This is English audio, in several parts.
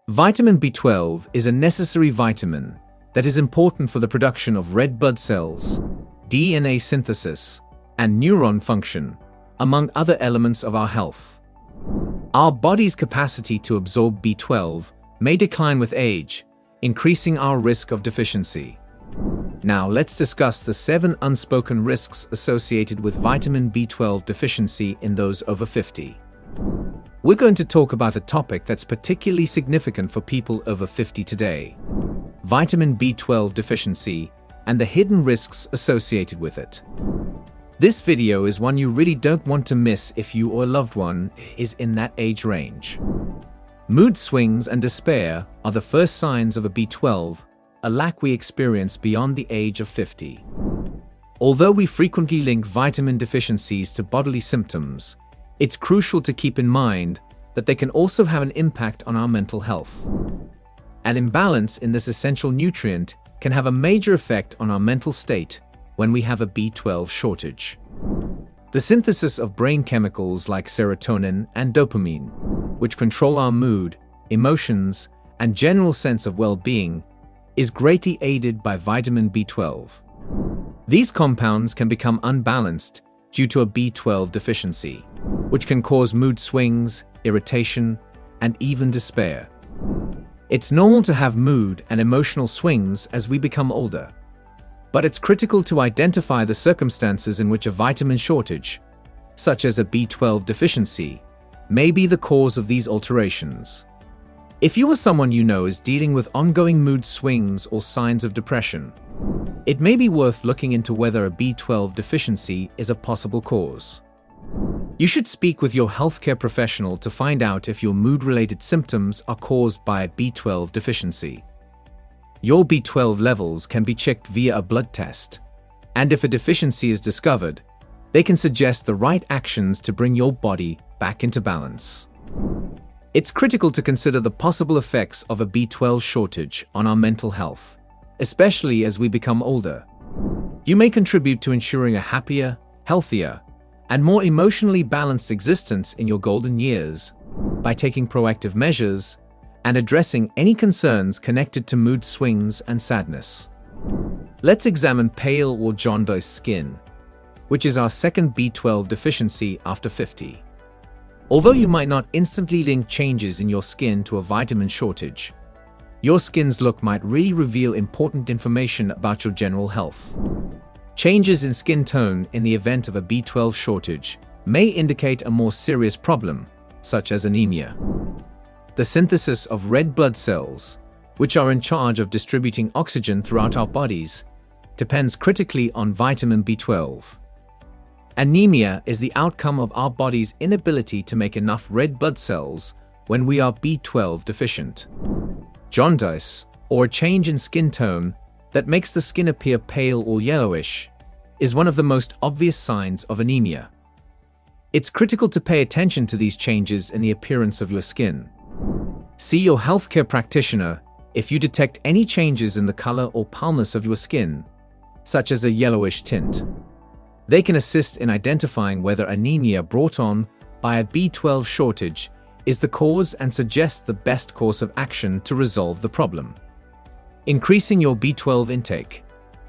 Vitamin B12 is a necessary vitamin that is important for the production of red blood cells, DNA synthesis, and neuron function, among other elements of our health. Our body's capacity to absorb B12 may decline with age, increasing our risk of deficiency. Now let's discuss the 7 unspoken risks associated with vitamin B12 deficiency in those over 50. We're going to talk about a topic that's particularly significant for people over 50 today: vitamin B12 deficiency and the hidden risks associated with it. This video is one you really don't want to miss if you or a loved one is in that age range. Mood swings and despair are the first signs of a B12, a lack we experience beyond the age of 50. Although we frequently link vitamin deficiencies to bodily symptoms, it's crucial to keep in mind that they can also have an impact on our mental health. An imbalance in this essential nutrient can have a major effect on our mental state when we have a B12 shortage. The synthesis of brain chemicals like serotonin and dopamine, which control our mood, emotions, and general sense of well-being, is greatly aided by vitamin B12. These compounds can become unbalanced due to a B12 deficiency, which can cause mood swings, irritation, and even despair. It's normal to have mood and emotional swings as we become older, but it's critical to identify the circumstances in which a vitamin shortage, such as a B12 deficiency, may be the cause of these alterations. If you or someone you know is dealing with ongoing mood swings or signs of depression, it may be worth looking into whether a B12 deficiency is a possible cause. You should speak with your healthcare professional to find out if your mood-related symptoms are caused by a B12 deficiency. Your B12 levels can be checked via a blood test, and if a deficiency is discovered, they can suggest the right actions to bring your body back into balance. It's critical to consider the possible effects of a B12 shortage on our mental health, especially as we become older. You may contribute to ensuring a happier, healthier, and more emotionally balanced existence in your golden years by taking proactive measures and addressing any concerns connected to mood swings and sadness. Let's examine pale or jaundiced skin, which is our second B12 deficiency after 50. Although you might not instantly link changes in your skin to a vitamin shortage, your skin's look might really reveal important information about your general health. Changes in skin tone in the event of a B12 shortage may indicate a more serious problem, such as anemia. The synthesis of red blood cells, which are in charge of distributing oxygen throughout our bodies, depends critically on vitamin B12. Anemia is the outcome of our body's inability to make enough red blood cells when we are B12 deficient. Jaundice, or a change in skin tone that makes the skin appear pale or yellowish, is one of the most obvious signs of anemia. It's critical to pay attention to these changes in the appearance of your skin. See your healthcare practitioner if you detect any changes in the color or paleness of your skin, such as a yellowish tint. They can assist in identifying whether anemia brought on by a B12 shortage is the cause and suggest the best course of action to resolve the problem. Increasing your B12 intake,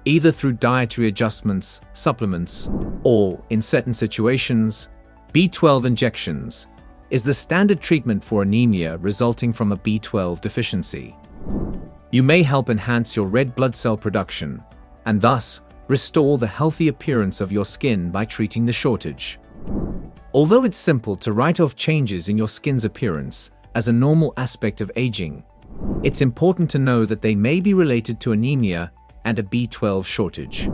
either through dietary adjustments, supplements, or, in certain situations, B12 injections, is the standard treatment for anemia resulting from a B12 deficiency. You may help enhance your red blood cell production, and thus restore the healthy appearance of your skin by treating the shortage. Although it's simple to write off changes in your skin's appearance as a normal aspect of aging, it's important to know that they may be related to anemia and a B12 shortage.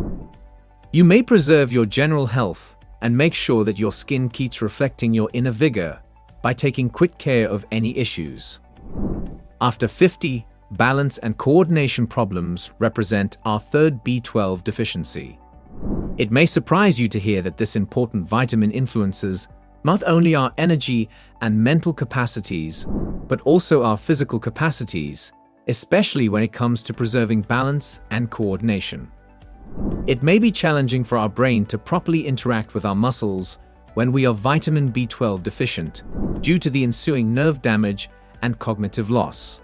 You may preserve your general health and make sure that your skin keeps reflecting your inner vigor by taking quick care of any issues. After 50, balance and coordination problems represent our third B12 deficiency. It may surprise you to hear that this important vitamin influences not only our energy and mental capacities, but also our physical capacities, especially when it comes to preserving balance and coordination. It may be challenging for our brain to properly interact with our muscles when we are vitamin B12 deficient due to the ensuing nerve damage and cognitive loss.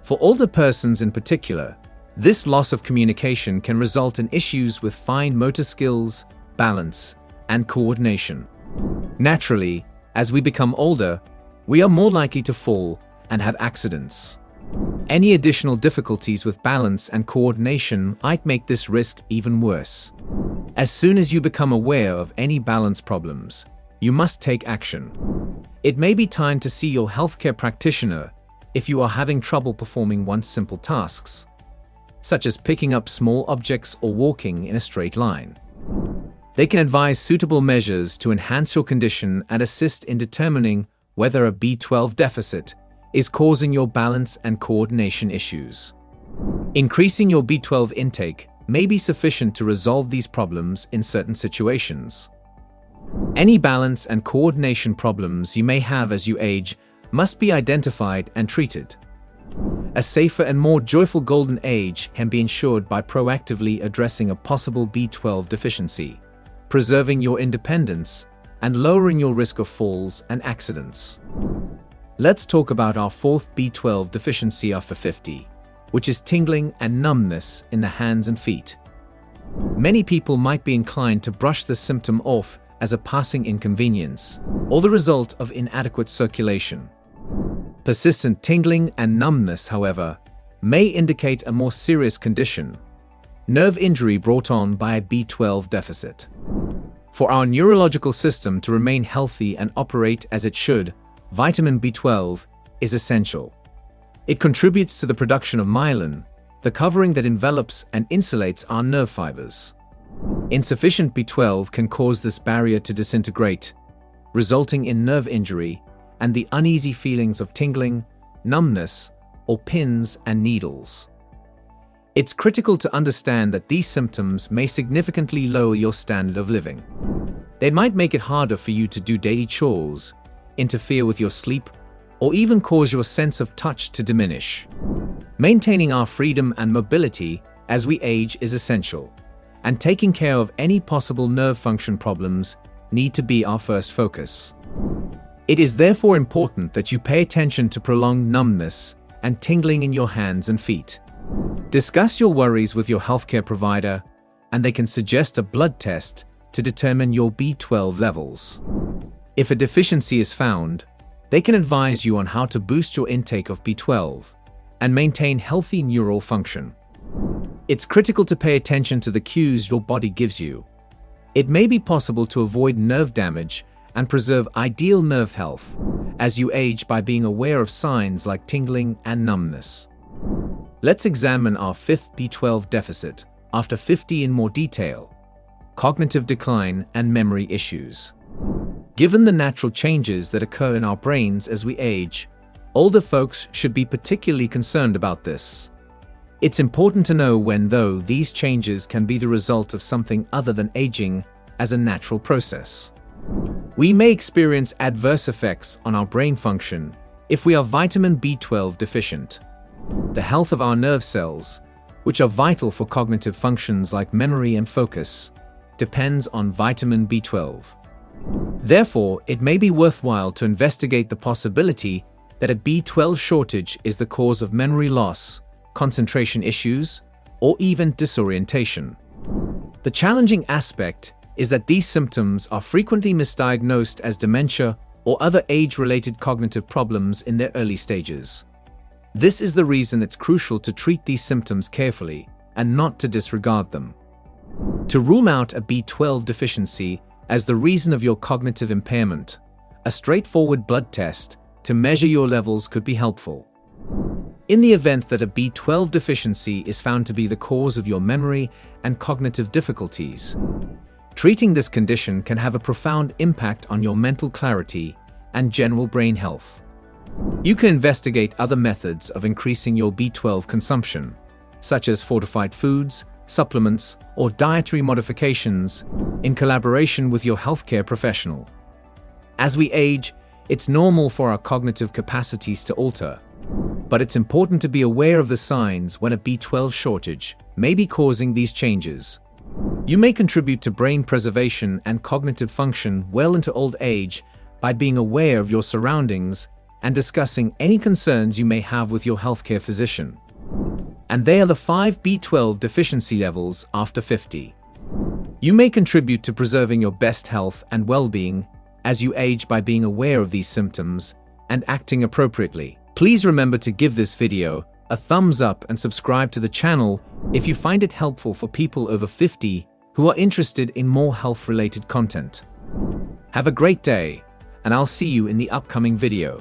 For older persons in particular, this loss of communication can result in issues with fine motor skills, balance, and coordination. Naturally, as we become older, we are more likely to fall and have accidents. Any additional difficulties with balance and coordination might make this risk even worse. As soon as you become aware of any balance problems, you must take action. It may be time to see your healthcare practitioner if you are having trouble performing once simple tasks, such as picking up small objects or walking in a straight line. They can advise suitable measures to enhance your condition and assist in determining whether a B12 deficit is causing your balance and coordination issues. Increasing your B12 intake may be sufficient to resolve these problems in certain situations. Any balance and coordination problems you may have as you age must be identified and treated. A safer and more joyful golden age can be ensured by proactively addressing a possible B12 deficiency, preserving your independence, and lowering your risk of falls and accidents. Let's talk about our fourth B12 deficiency after 50, which is tingling and numbness in the hands and feet. Many people might be inclined to brush this symptom off as a passing inconvenience or the result of inadequate circulation. Persistent tingling and numbness, however, may indicate a more serious condition, nerve injury brought on by a B12 deficit. For our neurological system to remain healthy and operate as it should, vitamin B12 is essential. It contributes to the production of myelin, the covering that envelops and insulates our nerve fibers. Insufficient B12 can cause this barrier to disintegrate, resulting in nerve injury and the uneasy feelings of tingling, numbness, or pins and needles. It's critical to understand that these symptoms may significantly lower your standard of living. They might make it harder for you to do daily chores, interfere with your sleep, or even cause your sense of touch to diminish. Maintaining our freedom and mobility as we age is essential, and taking care of any possible nerve function problems need to be our first focus. It is therefore important that you pay attention to prolonged numbness and tingling in your hands and feet. Discuss your worries with your healthcare provider, and they can suggest a blood test to determine your B12 levels. If a deficiency is found, they can advise you on how to boost your intake of B12 and maintain healthy neural function. It's critical to pay attention to the cues your body gives you. It may be possible to avoid nerve damage and preserve ideal nerve health as you age by being aware of signs like tingling and numbness. Let's examine our fifth B12 deficit after 50 in more detail: cognitive decline and memory issues. Given the natural changes that occur in our brains as we age, older folks should be particularly concerned about this. It's important to know when, though, these changes can be the result of something other than aging as a natural process. We may experience adverse effects on our brain function if we are vitamin B12 deficient. The health of our nerve cells, which are vital for cognitive functions like memory and focus, depends on vitamin B12. Therefore, it may be worthwhile to investigate the possibility that a B12 shortage is the cause of memory loss, concentration issues, or even disorientation. The challenging aspect is that these symptoms are frequently misdiagnosed as dementia or other age-related cognitive problems in their early stages. This is the reason it's crucial to treat these symptoms carefully and not to disregard them. To rule out a B12 deficiency as the reason of your cognitive impairment, a straightforward blood test to measure your levels could be helpful. In the event that a B12 deficiency is found to be the cause of your memory and cognitive difficulties, treating this condition can have a profound impact on your mental clarity and general brain health. You can investigate other methods of increasing your B12 consumption, such as fortified foods, supplements, or dietary modifications, in collaboration with your healthcare professional. As we age, it's normal for our cognitive capacities to alter, but it's important to be aware of the signs when a B12 shortage may be causing these changes. You may contribute to brain preservation and cognitive function well into old age by being aware of your surroundings and discussing any concerns you may have with your healthcare physician. And they are the 5 B12 deficiency levels after 50. You may contribute to preserving your best health and well-being as you age by being aware of these symptoms and acting appropriately. Please remember to give this video a thumbs up and subscribe to the channel if you find it helpful for people over 50 who are interested in more health-related content. Have a great day, and I'll see you in the upcoming video.